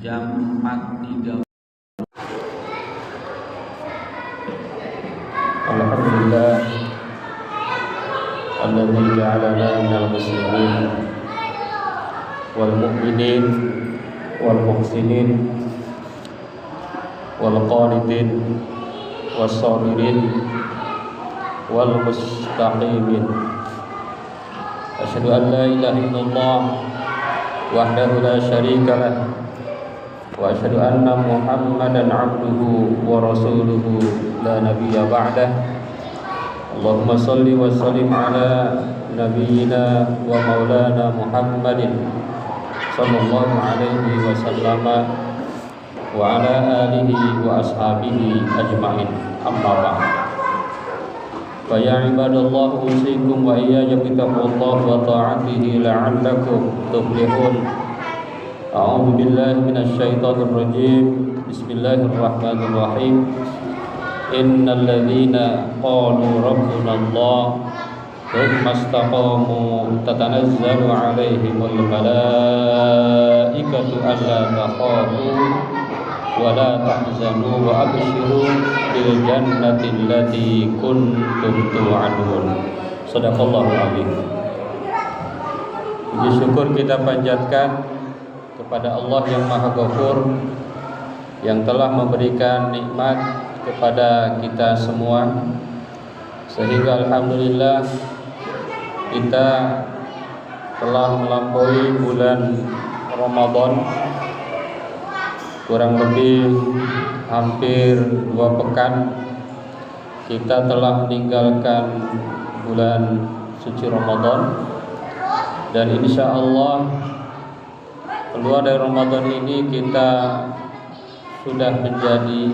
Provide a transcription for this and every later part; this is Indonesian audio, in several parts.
jam 4.30. Alhamdulillah alladzi ja'alana minal muslimin wal mu'minin wal muhsinin wal qanitin was sabirin wal mustaqimin. Asyhadu an la ilaha illallah wahdahu la syarika lah wa asyhadu anna Muhammadan abduhu wa rasuluhu la nabiyya ba'dah. Allahumma salli wa sallim ala nabiyyina wa maulana Muhammadin sallallahu alaihi wa sallama wa ala alihi wa ashabihi ajma'in. Amma ba'd. Fa ya ibadallah usikum wa iyaya bittaqwallah wa ta'atihi la'allakum tuflihun. A'udzu billahi minasy syaithanir rajim. Bismillahirrahmanirrahim. Innal ladzina qalu rabbuna Allah tsumma istaqamu tatanazzalu 'alaihimul malaikatu alla takhafu wa la tahzanu wa abshiru bil jannati allati kuntum tu'adun. Shadaqallahu adzim. Puji syukur kita panjatkan kepada Allah yang Maha Ghafur, yang telah memberikan nikmat kepada kita semua, sehingga alhamdulillah kita telah melampaui bulan Ramadan kurang lebih hampir 2 pekan. Kita telah meninggalkan bulan suci Ramadan, dan insya Allah keluar dari Ramadan ini kita sudah menjadi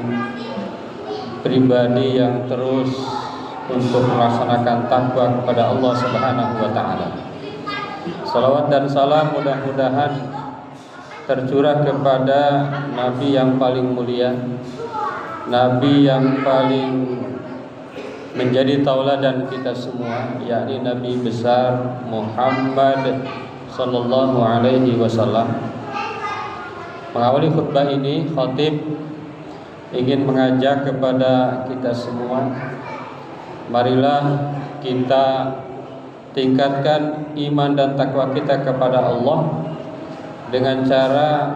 pribadi yang terus untuk melaksanakan takwa kepada Allah Subhanahu wa taala. Salawat dan salam mudah-mudahan tercurah kepada Nabi yang paling mulia, Nabi yang paling menjadi tauladan kita semua, yakni Nabi besar Muhammad sallallahu alaihi wasallam. Mengawali khutbah ini, khatib ingin mengajak kepada kita semua, marilah kita tingkatkan iman dan takwa kita kepada Allah dengan cara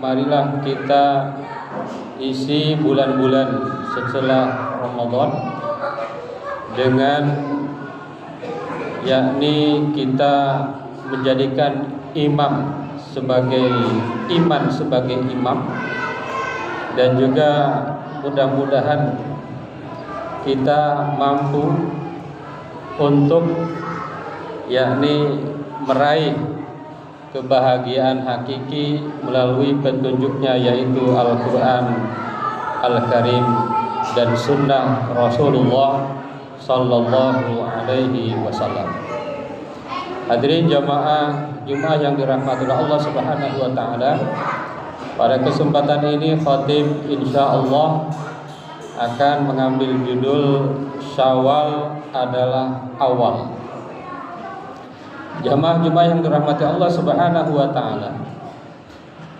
marilah kita isi bulan-bulan setelah Ramadan dengan yakni kita menjadikan iman sebagai imam, dan juga mudah-mudahan kita mampu untuk yakni meraih kebahagiaan hakiki melalui petunjuknya, yaitu Al-Quran Al-Karim dan Sunnah Rasulullah Sallallahu Alaihi Wasallam. Hadirin jamaah Jumat yang dirahmati Allah Subhanahu Wa Taala, pada kesempatan ini khatib insya Allah akan mengambil judul Syawal adalah awal. Jamaah-jamaah yang dirahmati Allah Subhanahu wa taala,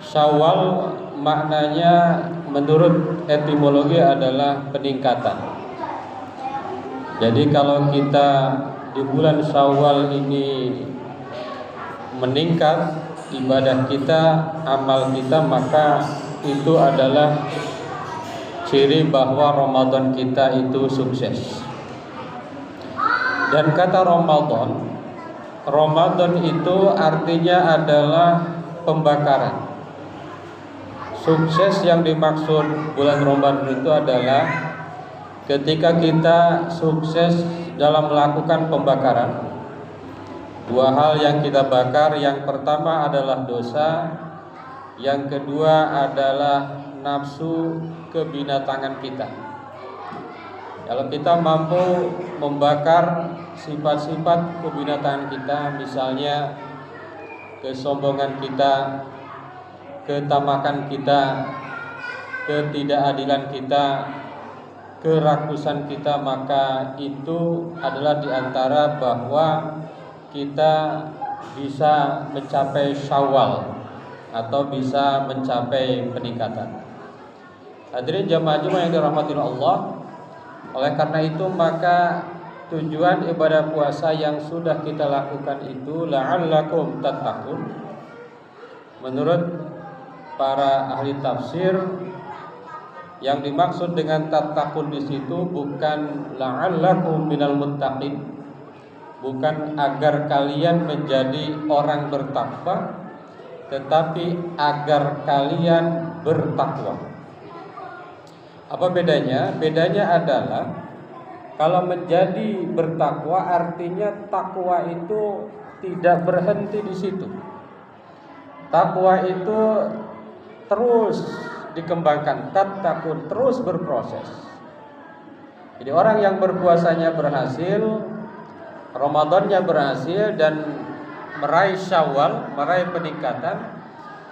Syawal maknanya menurut etimologi adalah peningkatan. Jadi kalau kita di bulan Syawal ini meningkat ibadah kita, amal kita, maka itu adalah ciri bahwa Ramadan kita itu sukses. Dan kata Ramadan itu artinya adalah pembakaran. Sukses yang dimaksud bulan Ramadan itu adalah ketika kita sukses dalam melakukan pembakaran. 2 hal yang kita bakar, yang pertama adalah dosa, yang kedua adalah nafsu kebinatangan kita. Kalau kita mampu membakar sifat-sifat kebinatangan kita, misalnya kesombongan kita, ketamakan kita, ketidakadilan kita, kerakusan kita, maka itu adalah diantara bahwa kita bisa mencapai Syawal atau bisa mencapai peningkatan. Hadirin jamaah Jumat yang dirahmati Allah, oleh karena itu maka tujuan ibadah puasa yang sudah kita lakukan itu la'allakum tattaqun. Menurut para ahli tafsir, yang dimaksud dengan tattaqun di situ bukan la'allakum minal muttaqin, bukan agar kalian menjadi orang bertakwa, tetapi agar kalian bertakwa. Apa bedanya? Bedanya adalah kalau menjadi bertakwa artinya takwa itu tidak berhenti di situ. Takwa itu terus dikembangkan, tattaqun, terus berproses. Jadi orang yang berpuasanya berhasil, Ramadannya berhasil dan meraih Syawal, meraih peningkatan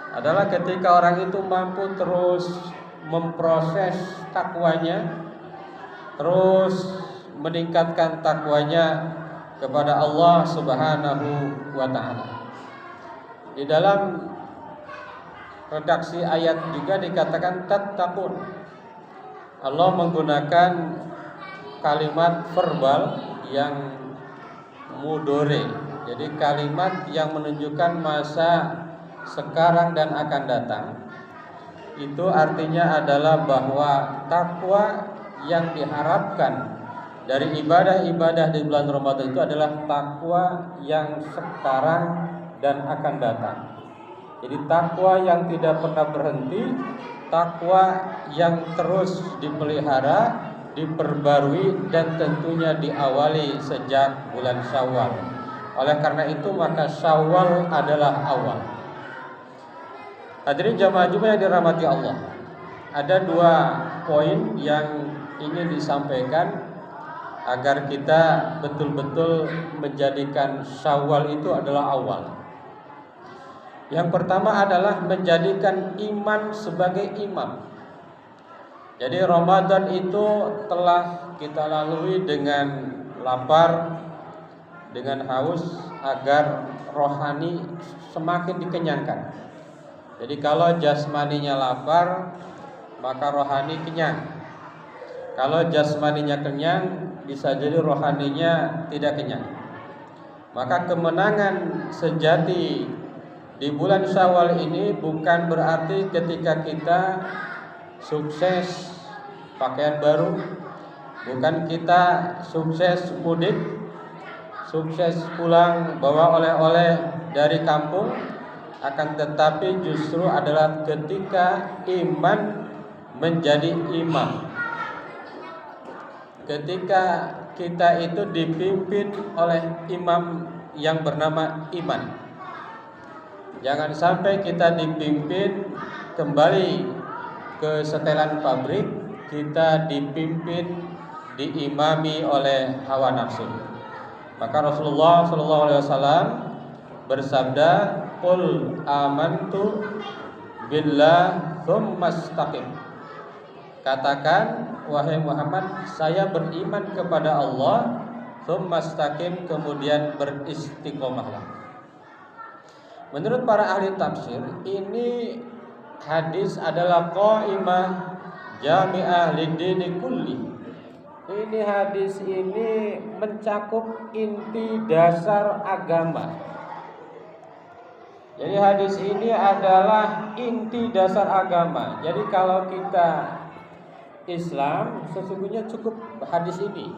adalah ketika orang itu mampu terus memproses takwanya, terus meningkatkan takwanya kepada Allah Subhanahu wa taala. Di dalam redaksi ayat juga dikatakan tattaqun. Allah menggunakan kalimat verbal yang mudhari. Jadi kalimat yang menunjukkan masa sekarang dan akan datang. Itu artinya adalah bahwa takwa yang diharapkan dari ibadah-ibadah di bulan Ramadan itu adalah takwa yang sekarang dan akan datang. Jadi takwa yang tidak pernah berhenti, takwa yang terus dipelihara, diperbarui dan tentunya diawali sejak bulan Syawal. Oleh karena itu maka Syawal adalah awal. Hadirin jamaah Jumat yang dirahmati Allah, ada dua poin yang ingin disampaikan agar kita betul-betul menjadikan Syawal itu adalah awal. Yang pertama adalah menjadikan iman sebagai imam. Jadi Ramadan itu telah kita lalui dengan lapar, dengan haus, agar rohani semakin dikenyangkan. Jadi kalau jasmaninya lapar, maka rohani kenyang. Kalau jasmaninya kenyang, bisa jadi rohaninya tidak kenyang. Maka kemenangan sejati di bulan Syawal ini bukan berarti ketika kita sukses pakaian baru, bukan kita sukses mudik, sukses pulang bawa oleh-oleh dari kampung, akan tetapi justru adalah ketika iman menjadi imam. Ketika kita itu dipimpin oleh imam yang bernama iman. Jangan sampai kita dipimpin kembali ke setelan pabrik, kita dipimpin, diimami oleh hawa nafsu. Maka Rasulullah SAW bersabda, "Qul amantu billah tsumma istaqim." Katakan, wahai Muhammad, saya beriman kepada Allah, tsumma istaqim, kemudian beristiqomahlah. Menurut para ahli tafsir, ini hadis adalah qaimah jami'ah lidini kulli. Ini hadis ini mencakup inti dasar agama. Jadi hadis ini adalah inti dasar agama. Jadi kalau kita Islam, sesungguhnya cukup hadis ini.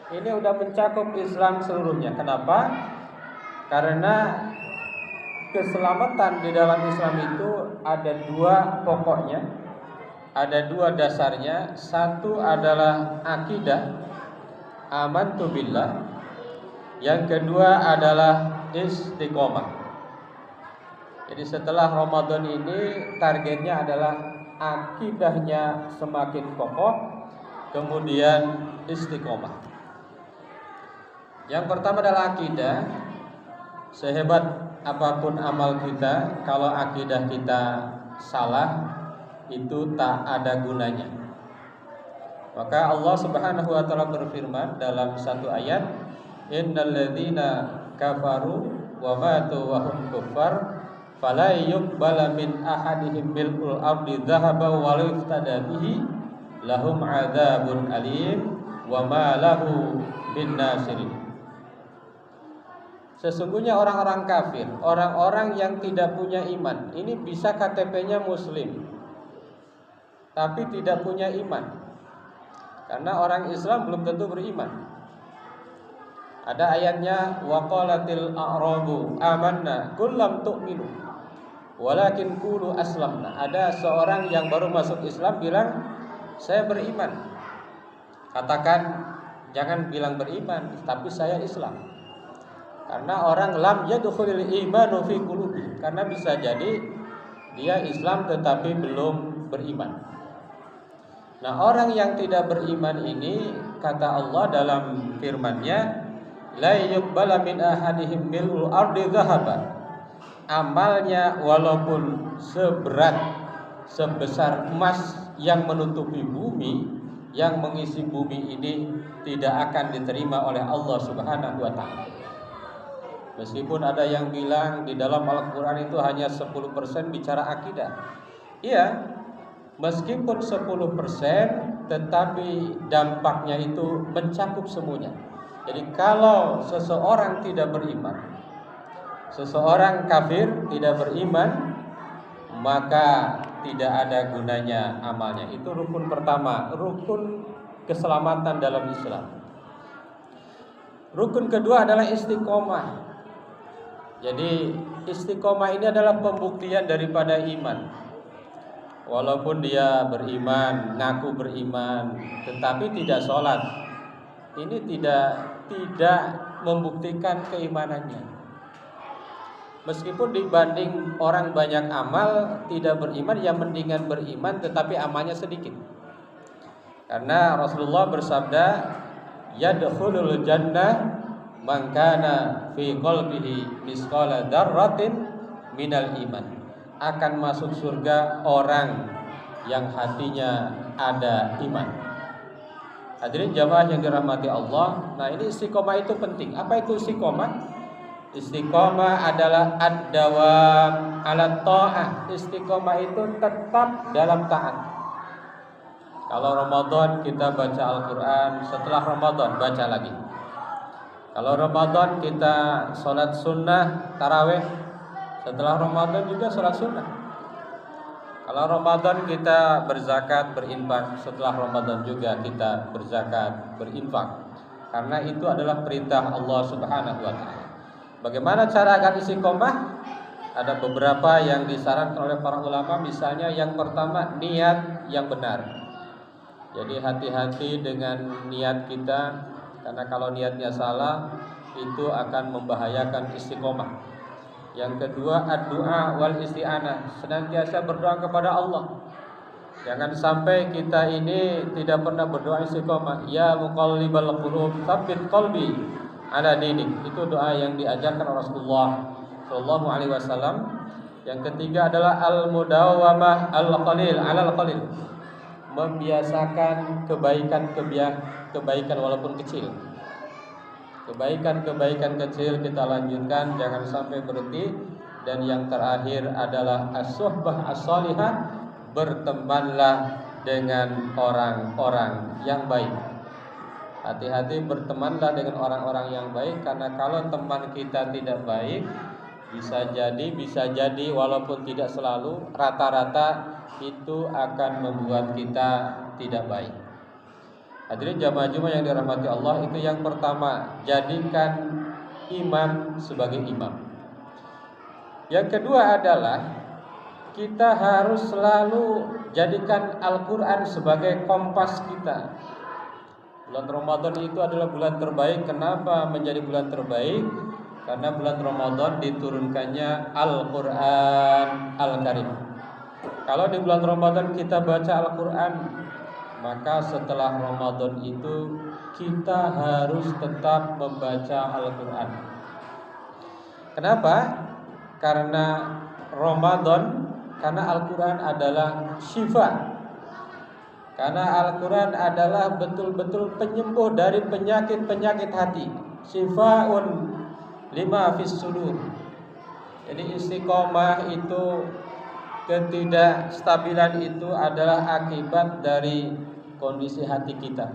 Ini udah mencakup Islam seluruhnya. Kenapa? Karena keselamatan di dalam Islam itu ada dua pokoknya, ada dua dasarnya. Satu adalah akidah, amantu billah. Yang kedua adalah istiqomah. Jadi setelah Ramadan ini targetnya adalah akidahnya semakin kokoh, kemudian istiqomah. Yang pertama adalah akidah. Sehebat apapun amal kita, kalau akidah kita salah, itu tak ada gunanya. Maka Allah Subhanahu wa taala berfirman dalam satu ayat, "Innal ladzina kafaru wa matu wa hum kuffar fala yuqbala min ahadihim mil'ul ardi dhahaba wa law iftada bihi lahum adzabun alim wa ma lahu bin nasirin. Sesungguhnya orang-orang kafir, orang-orang yang tidak punya iman, ini bisa KTP-nya muslim tapi tidak punya iman. Karena orang Islam belum tentu beriman. Ada ayatnya wa qalatil a'rabu amanna qul lam tu'minu walakin qulu aslamna. Ada seorang yang baru masuk Islam bilang saya beriman. Katakan jangan bilang beriman, tapi saya Islam. Karena orang lam yadkhulul imanu fi qulubi, karena bisa jadi dia Islam tetapi belum beriman. Nah, orang yang tidak beriman ini kata Allah dalam firman-Nya, la yuqbala min ahadihim mil'ul ardi dhahaba. Amalnya walaupun sebesar emas yang menutupi bumi, yang mengisi bumi ini tidak akan diterima oleh Allah Subhanahu wa taala. Meskipun ada yang bilang di dalam Al-Quran itu hanya 10% bicara akidah. Iya, meskipun 10%, tetapi dampaknya itu mencakup semuanya. Jadi kalau seseorang tidak beriman, seseorang kafir tidak beriman, maka tidak ada gunanya amalnya. Itu rukun pertama, rukun keselamatan dalam Islam. Rukun kedua adalah istiqomah. Jadi istiqomah ini adalah pembuktian daripada iman. Walaupun dia beriman, ngaku beriman, tetapi tidak sholat, ini tidak membuktikan keimanannya. Meskipun dibanding orang banyak amal tidak beriman, yang mendingan beriman tetapi amalnya sedikit. Karena Rasulullah bersabda, yadkhulul jannah man kana fi qalbihi misqala dzarratin minal iman. Akan masuk surga orang yang hatinya ada iman. Hadirin jamaah yang dirahmati Allah. Nah, ini istiqomah itu penting. Apa itu istiqomah? Istiqomah adalah ad-dawam ala ta'ah. Istiqomah itu tetap dalam taat. Kalau Ramadan kita baca Al-Quran, setelah Ramadan baca lagi. Kalau Ramadan kita sholat sunnah tarawih, setelah Ramadan juga sholat sunnah. Kalau Ramadan kita berzakat, berinfak, setelah Ramadan juga kita berzakat, berinfak. Karena itu adalah perintah Allah Subhanahu wa taala. Bagaimana cara agar istiqomah? Ada beberapa yang disarankan oleh para ulama. Misalnya yang pertama, niat yang benar. Jadi hati-hati dengan niat kita, karena kalau niatnya salah itu akan membahayakan istiqomah. Yang kedua, ad-du'a wal isti'anah, senantiasa berdoa kepada Allah. Jangan sampai kita ini tidak pernah berdoa istiqomah. Ya muqallibal qulub, tsabbit qalbi ala dinik. Itu doa yang diajarkan Rasulullah sallallahu alaihi wasallam. Yang ketiga adalah al-mudawamah al-qalil ala al-qalil. Membiasakan kebaikan walaupun kecil. Kebaikan kecil kita lanjutkan, jangan sampai berhenti. Dan yang terakhir adalah as-suhbah as-salihah, bertemanlah dengan orang-orang yang baik. Hati-hati bertemanlah dengan orang-orang yang baik, karena kalau teman kita tidak baik, bisa jadi walaupun tidak selalu, rata-rata itu akan membuat kita tidak baik. Hadirin jamaah Jumat yang dirahmati Allah, itu yang pertama, jadikan iman sebagai imam. Yang kedua adalah kita harus selalu jadikan Al-Quran sebagai kompas kita. Bulan Ramadan itu adalah bulan terbaik. Kenapa menjadi bulan terbaik? Karena bulan Ramadan diturunkannya Al-Quran Al-Karim. Kalau di bulan Ramadan kita baca Al-Quran, maka setelah Ramadan itu kita harus tetap membaca Al-Quran. Kenapa? Karena Al-Quran adalah syifa. Karena Al-Quran adalah betul-betul penyembuh dari penyakit-penyakit hati. Syifaun lima fis sudur. Jadi istiqomah itu, ketidakstabilan itu adalah akibat dari kondisi hati kita,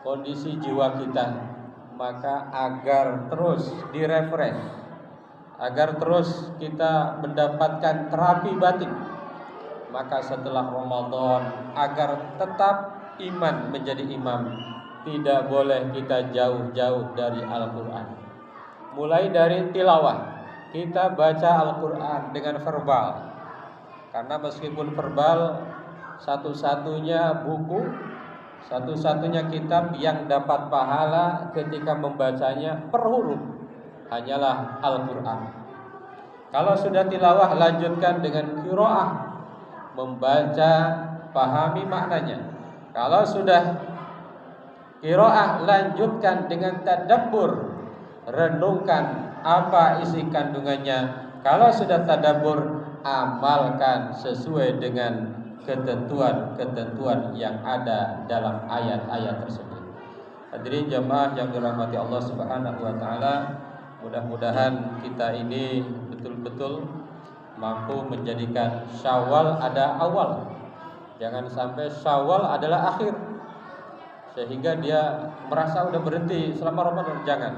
kondisi jiwa kita. Maka agar terus direfresh, agar terus kita mendapatkan terapi batin, maka setelah Ramadan agar tetap iman menjadi imam, tidak boleh kita jauh-jauh dari Al-Quran. Mulai dari tilawah, kita baca Al-Quran dengan verbal, karena meskipun verbal satu-satunya buku, satu-satunya kitab yang dapat pahala ketika membacanya per huruf hanyalah Al-Quran. Kalau sudah tilawah, lanjutkan dengan qiraah, membaca, pahami maknanya. Kalau sudah qiraah, lanjutkan dengan tadabbur, renungkan apa isi kandungannya. Kalau sudah tadabbur, amalkan sesuai dengan ketentuan-ketentuan yang ada dalam ayat-ayat tersebut. Hadirin jamaah yang dirahmati Allah Subhanahu wa taala, mudah-mudahan kita ini betul-betul mampu menjadikan Syawal ada awal. Jangan sampai Syawal adalah akhir, sehingga dia merasa udah berhenti selama Ramadan. Jangan.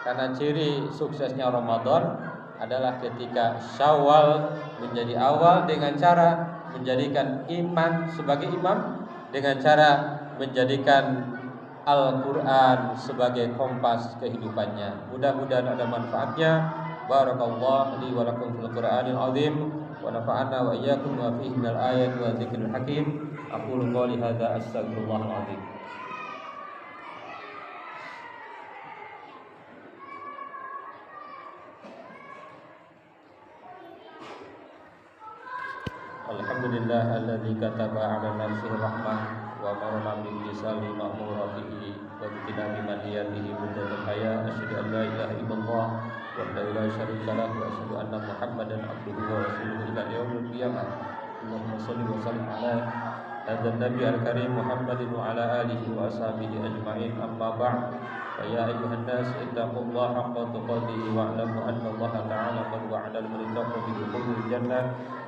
Karena ciri suksesnya Ramadan adalah ketika Syawal menjadi awal dengan cara menjadikan iman sebagai imam, dengan cara menjadikan Al-Quran sebagai kompas kehidupannya. Mudah-mudahan ada manfaatnya. Barakallahu li wa lakum fil Qur'anil azim wa nafa'ana wa iyyakum wa fihi minal ayati wa dzikril hakim. Aqulu qouli hadza astaghfirullahal azim. Alhamdulillah alladzi kataba 'ala nafsihi rahmah wa marama bi lisani ma'muratihi wa bi kitabi maniyatihi muddatul haya. Asyhadu an la ilaha illallah wa la syarika lahu wa asyhadu anna Muhammadan abduhu wa rasuluhu ila yaumil qiyamah. Allahumma shalli wa sallim ala hadzal nabi al-karim Muhammadin wa ala alihi wa ashabihi ajma'in. Amma ba'd. Fa ya ayyuhan nas ittaqullaha haqqa tuqatih wa 'lamu anna Allah ta'ala qad wa'ada al-muttaqina bi dukhulil jannah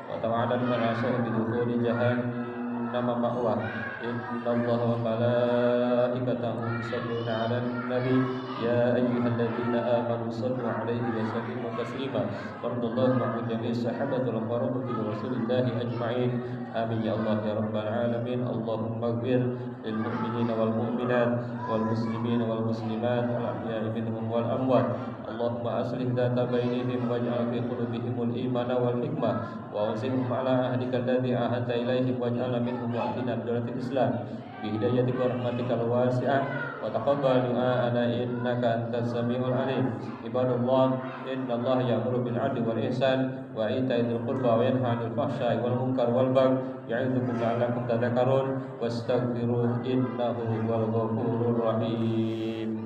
wa tawa'ada al-'ashiya bi dukhuli jahannam ma'wa. Inna Allaha wa malaikatahu yusalluna 'alan nabi ya ayyuhalladzina amanu sallu 'alaihi wa sallimu taslima. Fardallahu ma'a jami'i sahabatul qarabati wa rasulillahi ajma'in. Amin ya Allah ya rabbal alamin. Allahumma ighfir lil mu'minina wal mu'minat wal muslimina wal muslimat wal ahya'i minhum wal amwat. Allahumma aslih dhata bainihim waj'al fi qulubihimul imana wal hikmah wa awzihum ala ahdika alladhi ahadta ilaihim waj'alna minhum wa'tina bidaratil islam bi hidayatika wa rahmatikal wasi'ah wa taqabbal du'ana innaka antas samiul alim. Ibadallah, innallaha ya'muru bil 'adli wal ihsan wa ita'i dzil qurba wa yanha 'anil fahsya'i wal munkar wal baghi ya'idukum la'allakum tadhakkarun wastaghfiruhu innahu huwal ghafurur rahim.